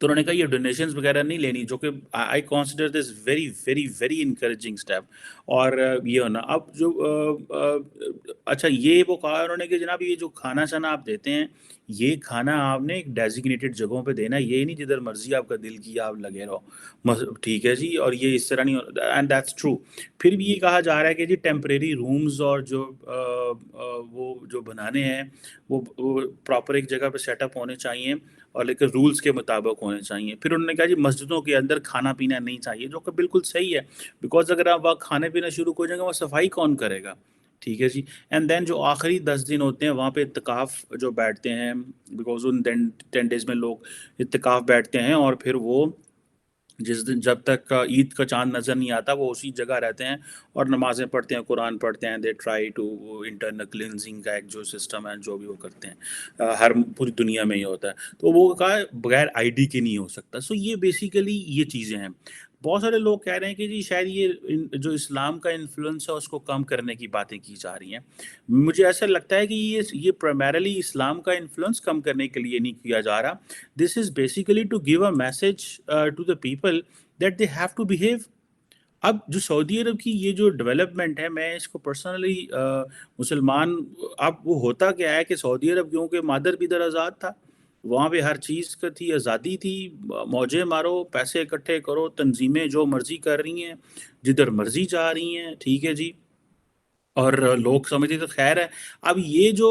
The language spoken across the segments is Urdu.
تو انہوں نے کہا یہ ڈونیشنز وغیرہ نہیں لینی، جو کہ I consider this very very very encouraging step. اور یہ ہونا اب جو اچھا یہ وہ کہا انہوں نے کہ جناب یہ جو کھانا شانا آپ دیتے ہیں یہ کھانا آپ نے ایک ڈیزیگنیٹڈ جگہوں پہ دینا ہے، یہ نہیں جدھر مرضی آپ کا دل کیا آپ لگے رہو، ٹھیک ہے جی. اور یہ اس طرح نہیں ہوتا، اینڈ دیٹس ٹرو. پھر بھی یہ کہا جا رہا ہے کہ جی ٹیمپریری رومز اور جو وہ جو بنانے ہیں وہ پراپر ایک جگہ پہ سیٹ اپ ہونے چاہیے اور لیکن رولز کے مطابق ہونے چاہیے. پھر انہوں نے کہا جی مسجدوں کے اندر کھانا پینا نہیں چاہیے، جو کہ بالکل صحیح ہے، بیکاز اگر آپ وہاں کھانے پینا شروع ہو جائیں گے وہاں صفائی کون کرے گا، ٹھیک ہے جی. اینڈ دین جو آخری 10 دن ہوتے ہیں وہاں پہ اعتکاف جو بیٹھتے ہیں، بیکاز ان 10 days میں لوگ اعتکاف بیٹھتے ہیں اور پھر وہ جس دن جب تک عید کا چاند نظر نہیں آتا وہ اسی جگہ رہتے ہیں اور نمازیں پڑھتے ہیں، قرآن پڑھتے ہیں. They try to internal cleansing کا ایک جو سسٹم ہے جو بھی وہ کرتے ہیں، ہر پوری دنیا میں ہی ہوتا ہے. تو وہ کہا بغیر آئی ڈی کے نہیں ہو سکتا. سو یہ بیسیکلی یہ چیزیں ہیں. بہت سارے لوگ کہہ رہے ہیں کہ جی شاید یہ جو اسلام کا انفلوئنس ہے اس کو کم کرنے کی باتیں کی جا رہی ہیں. مجھے ایسا لگتا ہے کہ یہ پرائمرلی اسلام کا انفلوئنس کم کرنے کے لیے نہیں کیا جا رہا. This is basically to give a message to the people that they have to behave. اب جو سعودی عرب کی یہ جو ڈیولپمنٹ ہے میں اس کو پرسنلی مسلمان، اب وہ ہوتا کیا ہے کہ سعودی عرب کیونکہ مادر بھی در آزاد تھا، وہاں پہ ہر چیز کا تھی، آزادی تھی، موجیں مارو، پیسے اکٹھے کرو، تنظیمیں جو مرضی کر رہی ہیں جدھر مرضی جا رہی ہیں، ٹھیک ہے جی. اور لوگ سمجھتے تو خیر ہے. اب یہ جو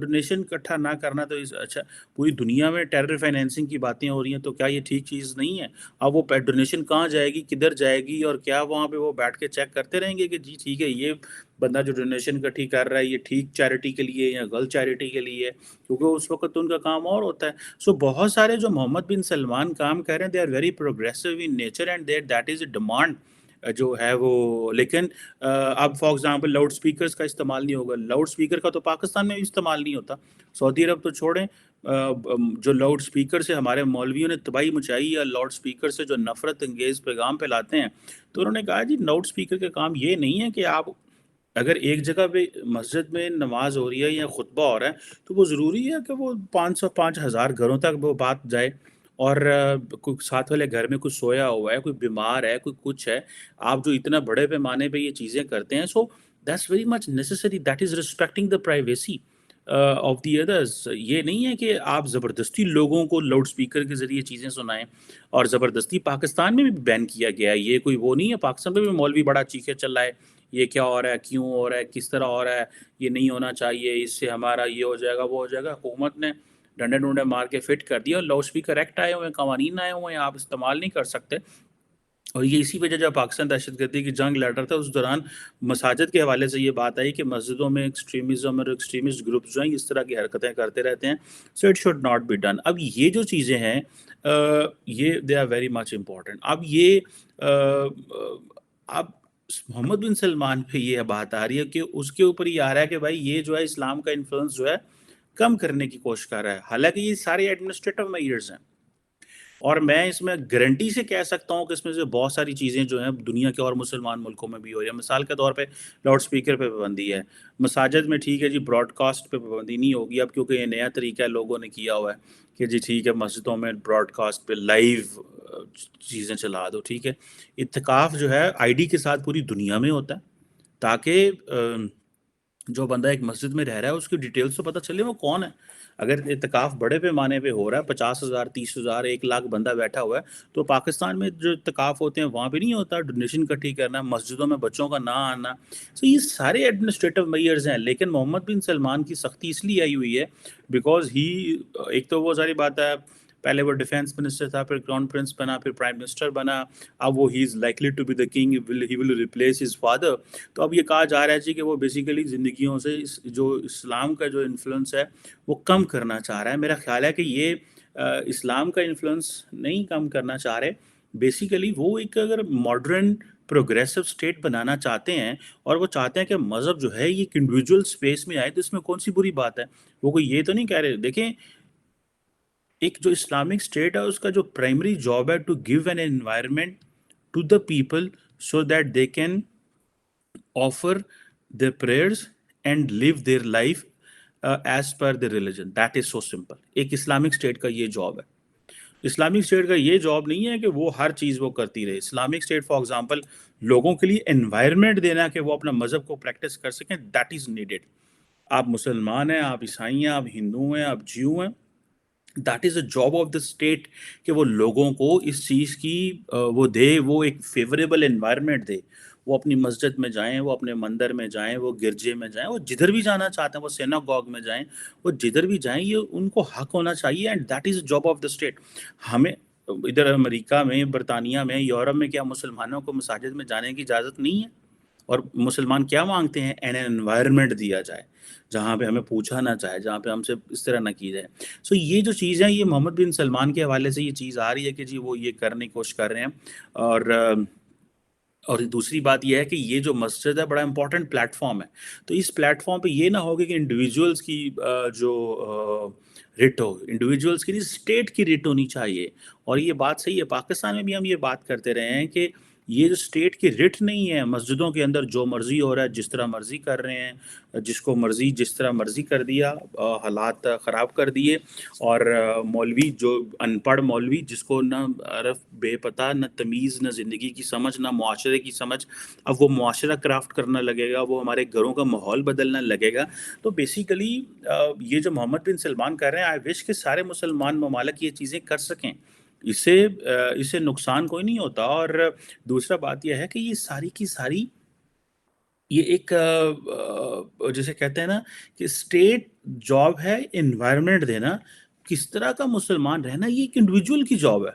ڈونیشن اکٹھا نہ کرنا تو اچھا پوری دنیا میں ٹیرر فائنینسنگ کی باتیں ہو رہی ہیں تو کیا یہ ٹھیک چیز نہیں ہے؟ اب وہ ڈونیشن کہاں جائے گی، کدھر جائے گی، اور کیا وہاں پہ وہ بیٹھ کے چیک کرتے رہیں گے کہ جی ٹھیک ہے یہ بندہ جو ڈونیشن اکٹھی کر رہا ہے یہ ٹھیک چیریٹی کے لیے یا غلط چیریٹی کے لیے، کیونکہ اس وقت تو ان کا کام اور ہوتا ہے. سو بہت سارے جو محمد بن سلمان کام کر رہے ہیں they are very progressive in nature and that is a demand جو ہے وہ. لیکن اب فار ایگزامپل لاؤڈ اسپیکرز کا استعمال نہیں ہوگا. لاؤڈ اسپیکر کا تو پاکستان میں بھی استعمال نہیں ہوتا، سعودی عرب تو چھوڑیں. جو لاؤڈ اسپیکر سے ہمارے مولویوں نے تباہی مچائی یا لاؤڈ اسپیکر سے جو نفرت انگیز پیغام پھیلاتے ہیں، تو انہوں نے کہا جی لاؤڈ اسپیکر کا کام یہ نہیں ہے کہ آپ اگر ایک جگہ پہ مسجد میں نماز ہو رہی ہے یا خطبہ ہو رہا ہے تو وہ ضروری ہے کہ وہ 500-5,000 گھروں تک وہ بات جائے، اور کوئی ساتھ والے گھر میں کوئی سویا ہوا ہے، کوئی بیمار ہے، کوئی کچھ ہے، آپ جو اتنا بڑے پیمانے پہ یہ چیزیں کرتے ہیں. So that's very much necessary, that is respecting the privacy of the others. یہ نہیں ہے کہ آپ زبردستی لوگوں کو لاؤڈ اسپیکر کے ذریعے چیزیں سنائیں، اور زبردستی پاکستان میں بھی بین کیا گیا ہے. یہ کوئی وہ نہیں ہے، پاکستان میں بھی مولوی بڑا چیخے چل رہا ہے یہ کیا ہو رہا ہے، کیوں ہو رہا ہے، کس طرح ہو رہا ہے، یہ نہیں ہونا چاہیے، اس سے ہمارا یہ ہو جائے گا وہ ہو جائے گا. حکومت نے ڈنڈے ڈنڈے مار کے فٹ کر دیا، اور لاؤڈ اسپیکر ایکٹ آئے ہوئے ہیں، قوانین آئے ہوئے ہیں، آپ استعمال نہیں کر سکتے. اور یہ اسی وجہ جب پاکستان دہشت گردی کی جنگ لڑ رہا تھا اس دوران مساجد کے حوالے سے یہ بات آئی کہ مسجدوں میں ایکسٹریمزم اور ایکسٹریمسٹ گروپس جو ہیں اس طرح کی حرکتیں کرتے رہتے ہیں. So it should not be done. اب یہ جو چیزیں ہیں یہ they are very much important. اب یہ اب محمد بن سلمان پہ یہ بات آ رہی ہے کہ اس کے اوپر یہ آ رہا ہے کہ بھائی یہ جو ہے اسلام کا انفلوئنس جو ہے کم کرنے کی کوشش کر رہا ہے، حالانکہ یہ سارے ایڈمنسٹریٹو میئرز ہیں. اور میں اس میں گارنٹی سے کہہ سکتا ہوں کہ اس میں سے بہت ساری چیزیں جو ہیں دنیا کے اور مسلمان ملکوں میں بھی ہو رہی ہیں. مثال کے طور پہ لاؤڈ اسپیکر پہ پابندی ہے، مساجد میں ٹھیک ہے جی براڈ کاسٹ پہ پابندی نہیں ہوگی اب، کیونکہ یہ نیا طریقہ لوگوں نے کیا ہوا ہے کہ جی ٹھیک ہے مسجدوں میں براڈ کاسٹ پہ لائیو چیزیں چلا دو، ٹھیک ہے. اعتکاف جو ہے آئی ڈی کے ساتھ پوری دنیا میں ہوتا ہے تاکہ جو بندہ ایک مسجد میں رہ رہا ہے اس کی ڈیٹیلز تو پتہ چلے وہ کون ہے. اگر اعتکاف بڑے پیمانے پہ ہو رہا ہے 50,000 30,000 1 لاکھ بندہ بیٹھا ہوا ہے، تو پاکستان میں جو اعتکاف ہوتے ہیں وہاں پہ نہیں ہوتا. ڈونیشن اکٹھی کرنا، مسجدوں میں بچوں کا نہ آنا، سو یہ سارے ایڈمنسٹریٹو میئرز ہیں. لیکن محمد بن سلمان کی سختی اس لیے آئی ہوئی ہے بیکاز ہی ایک تو وہ ساری بات ہے، پہلے وہ ڈیفینس منسٹر تھا، پھر کراؤن پرنس بنا، پھر پرائم منسٹر بنا، اب وہ ہی is likely to be the king, he will replace his father. تو اب یہ کہا جا رہا ہے جی کہ وہ بیسیکلی زندگیوں سے جو اسلام کا جو انفلوئنس ہے وہ کم کرنا چاہ رہا ہے. میرا خیال ہے کہ یہ اسلام کا انفلوئنس نہیں کم کرنا چاہ رہے. بیسیکلی وہ ایک اگر ماڈرن پروگریسو اسٹیٹ بنانا چاہتے ہیں اور وہ چاہتے ہیں کہ مذہب جو ہے یہ ایک انڈیویجول اسپیس میں آئے، تو اس میں کون سی بری بات ہے. وہ کوئی یہ تو نہیں کہہ رہے. دیکھیں ایک جو اسلامک اسٹیٹ ہے اس کا جو پرائمری جاب ہے to give an environment to the people so that they can offer their prayers and live their life as per the religion. That is so simple. ایک اسلامک اسٹیٹ کا یہ جاب ہے. اسلامک اسٹیٹ کا یہ جاب نہیں ہے کہ وہ ہر چیز وہ کرتی رہے. اسلامک اسٹیٹ فار ایگزامپل لوگوں کے لیے انوائرمنٹ دینا کہ وہ اپنا مذہب کو پریکٹس کر سکیں, دیٹ از نیڈیڈ. آپ مسلمان ہیں, آپ عیسائی ہیں, آپ ہندو ہیں, آپ جیو ہیں, that is a job of the state کہ وہ لوگوں کو اس چیز کی وہ دے, وہ ایک فیوریبل انوائرمنٹ دے. وہ اپنی مسجد میں جائیں, وہ اپنے مندر میں جائیں, وہ گرجے میں جائیں, وہ جدھر بھی جانا چاہتے ہیں, وہ سیناگوگ میں جائیں, وہ جدھر بھی جائیں, یہ ان کو حق ہونا چاہیے, and that is job of the state. ہمیں ادھر امریکہ میں, برطانیہ میں, یورپ میں کیا مسلمانوں کو مساجد میں جانے کی اجازت نہیں ہے؟ اور مسلمان کیا مانگتے ہیں؟ این انوائرمنٹ دیا جائے جہاں پہ ہمیں پوچھا نہ جائے, جہاں پہ ہم سے اس طرح نہ کی جائے. سو یہ جو چیز ہے, یہ محمد بن سلمان کے حوالے سے یہ چیز آ رہی ہے کہ جی وہ یہ کرنے کی کوشش کر رہے ہیں. اور دوسری بات یہ ہے کہ یہ جو مسجد ہے بڑا امپورٹنٹ پلیٹ فارم ہے. تو اس پلیٹ فارم پہ یہ نہ ہوگا کہ انڈیویجولس کی جو رٹ ہو, انڈیویجولس کی نہیں, اسٹیٹ کی رٹ ہونی چاہیے. اور یہ بات صحیح ہے, پاکستان میں بھی ہم یہ بات کرتے رہے ہیں کہ یہ جو اسٹیٹ کی رٹ نہیں ہے, مسجدوں کے اندر جو مرضی ہو رہا ہے, جس طرح مرضی کر رہے ہیں, جس کو مرضی جس طرح مرضی کر دیا, حالات خراب کر دیے. اور مولوی جو ان پڑھ مولوی, جس کو نہ عرف بے پتہ, نہ تمیز, نہ زندگی کی سمجھ, نہ معاشرے کی سمجھ, اب وہ معاشرہ کرافٹ کرنا لگے گا, وہ ہمارے گھروں کا ماحول بدلنا لگے گا. تو بیسیکلی یہ جو محمد بن سلمان کر رہے ہیں, آئی وش کہ سارے مسلمان ممالک یہ چیزیں کر سکیں. اس سے نقصان کوئی نہیں ہوتا. اور دوسرا بات یہ ہے کہ یہ ساری کی ساری یہ ایک جیسے کہتے ہیں نا کہ اسٹیٹ جاب ہے انوائرمنٹ دینا. کس طرح کا مسلمان رہنا, یہ ایک انڈیویجول کی جاب ہے.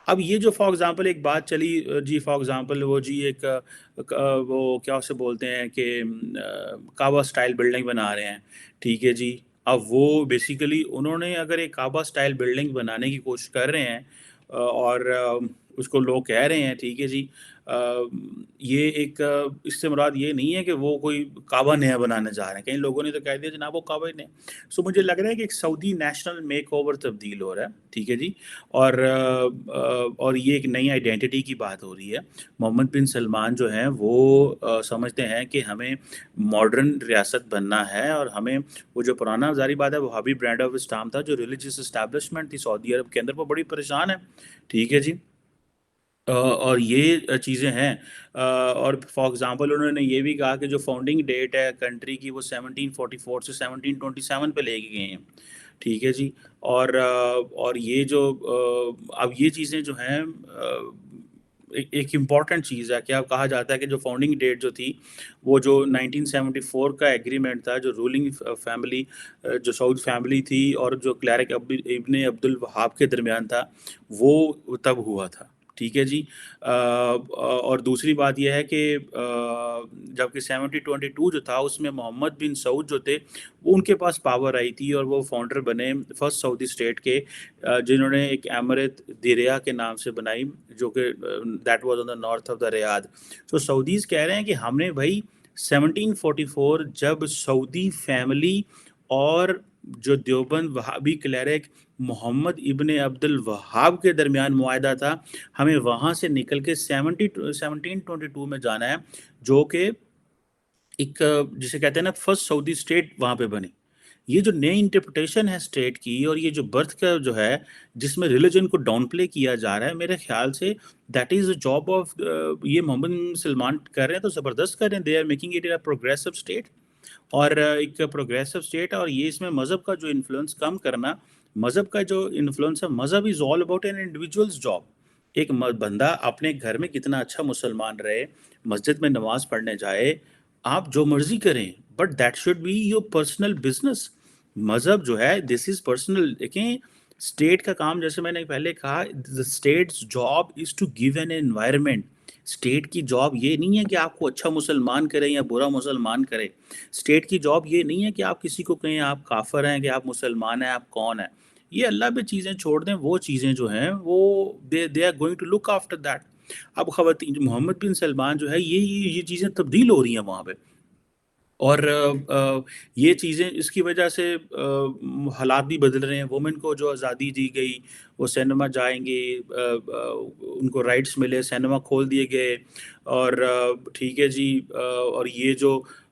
اب یہ جو فار ایگزامپل ایک بات چلی جی, فار ایگزامپل وہ جی ایک وہ کیا اسے بولتے ہیں کہ کعبہ سٹائل بلڈنگ بنا رہے ہیں, ٹھیک ہے جی. اب وہ بیسیکلی انہوں نے اگر ایک کعبہ سٹائل بلڈنگ بنانے کی کوشش کر رہے ہیں, اور اس کو لوگ کہہ رہے ہیں ٹھیک ہے جی, یہ ایک اس سے مراد یہ نہیں ہے کہ وہ کوئی کعبہ نیا بنانے جا رہے ہیں. کئی لوگوں نے تو کہہ دیا جناب وہ کعبہ ہی نہیں. سو مجھے لگ رہا ہے کہ ایک سعودی نیشنل میک اوور تبدیل ہو رہا ہے, ٹھیک ہے جی. اور یہ ایک نئی آئیڈینٹی کی بات ہو رہی ہے. محمد بن سلمان جو ہیں وہ سمجھتے ہیں کہ ہمیں ماڈرن ریاست بننا ہے, اور ہمیں وہ جو پرانا ظاہری بات ہے وہابی برانڈ آف اسلام تھا, جو ریلیجیس اسٹیبلشمنٹ تھی سعودی عرب کے اندر, وہ بڑی پریشان ہے, ٹھیک ہے جی. اور یہ چیزیں ہیں. اور فار ایگزامپل انہوں نے یہ بھی کہا کہ جو فاؤنڈنگ ڈیٹ ہے کنٹری کی, وہ 1744 سے 1727 پہ لے کے گئے ہیں, ٹھیک ہے جی. اور یہ جو اب یہ چیزیں جو ہیں ایک امپورٹنٹ چیز ہے. کیا کہا جاتا ہے کہ جو فاؤنڈنگ ڈیٹ جو تھی, وہ جو 1974 کا ایگریمنٹ تھا, جو رولنگ فیملی جو سعود فیملی تھی اور جو کلیرک ابن عبد الوہاب کے درمیان تھا, وہ تب ہوا تھا, ٹھیک ہے جی. اور دوسری بات یہ ہے کہ جبکہ 1722 جو تھا اس میں محمد بن سعود جو تھے وہ ان کے پاس پاور آئی تھی, اور وہ فاؤنڈر بنے فرسٹ سعودی اسٹیٹ کے, جنہوں نے ایک ایمریت دریا کے نام سے بنائی, جو کہ that was on the north of the Riyadh. سو سعودیز کہہ رہے ہیں کہ ہم نے بھائی 1744 جب سعودی فیملی اور جو دیوبند وہابی کلیرک محمد ابن عبد الوہاب کے درمیان معاہدہ تھا, ہمیں وہاں سے نکل کے 1722 میں جانا ہے, جو کہ ایک جسے کہتے ہیں نا فرسٹ سعودی اسٹیٹ وہاں پہ بنی. یہ جو نئی انٹرپریٹیشن ہے اسٹیٹ کی, اور یہ جو برتھ کا جو ہے جس میں ریلیجن کو ڈاؤن پلے کیا جا رہا ہے, میرے خیال سے that is a job of یہ محمد بن سلمان کر رہے ہیں تو زبردست کر رہے ہیں. They are making it a progressive state, اور ایک پروگریسو اسٹیٹ. اور یہ اس میں مذہب کا جو انفلوئنس کم کرنا, مذہب کا جو انفلوئنس ہے, مذہب is all about an individual's job. ایک بندہ اپنے گھر میں کتنا اچھا مسلمان رہے, مسجد میں نماز پڑھنے جائے, آپ جو مرضی کریں, but that should be your personal business. مذہب جو ہے دس از پرسنل. دیکھیں اسٹیٹ کا کام, جیسے میں نے پہلے کہا, the state's job is to give an environment. State کی جاب یہ نہیں ہے کہ آپ کو اچھا مسلمان کرے یا برا مسلمان کرے. اسٹیٹ کی جاب یہ نہیں ہے کہ آپ کسی کو کہیں آپ کافر ہیں, کہ آپ مسلمان ہیں, آپ کون ہیں. یہ اللہ پہ چیزیں چھوڑ دیں, وہ چیزیں جو ہیں وہ they are going to look after that. اب خواتین محمد بن سلمان جو ہے یہ چیزیں تبدیل ہو رہی ہیں وہاں پہ, اور یہ چیزیں اس کی وجہ سے حالات بھی بدل رہے ہیں. وومن کو جو آزادی دی گئی, وہ سینما جائیں گے, ان کو رائٹس ملے, سینما کھول دیے گئے, اور ٹھیک ہے جی. اور یہ جو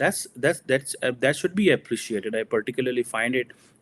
that should be appreciated. I particularly find it,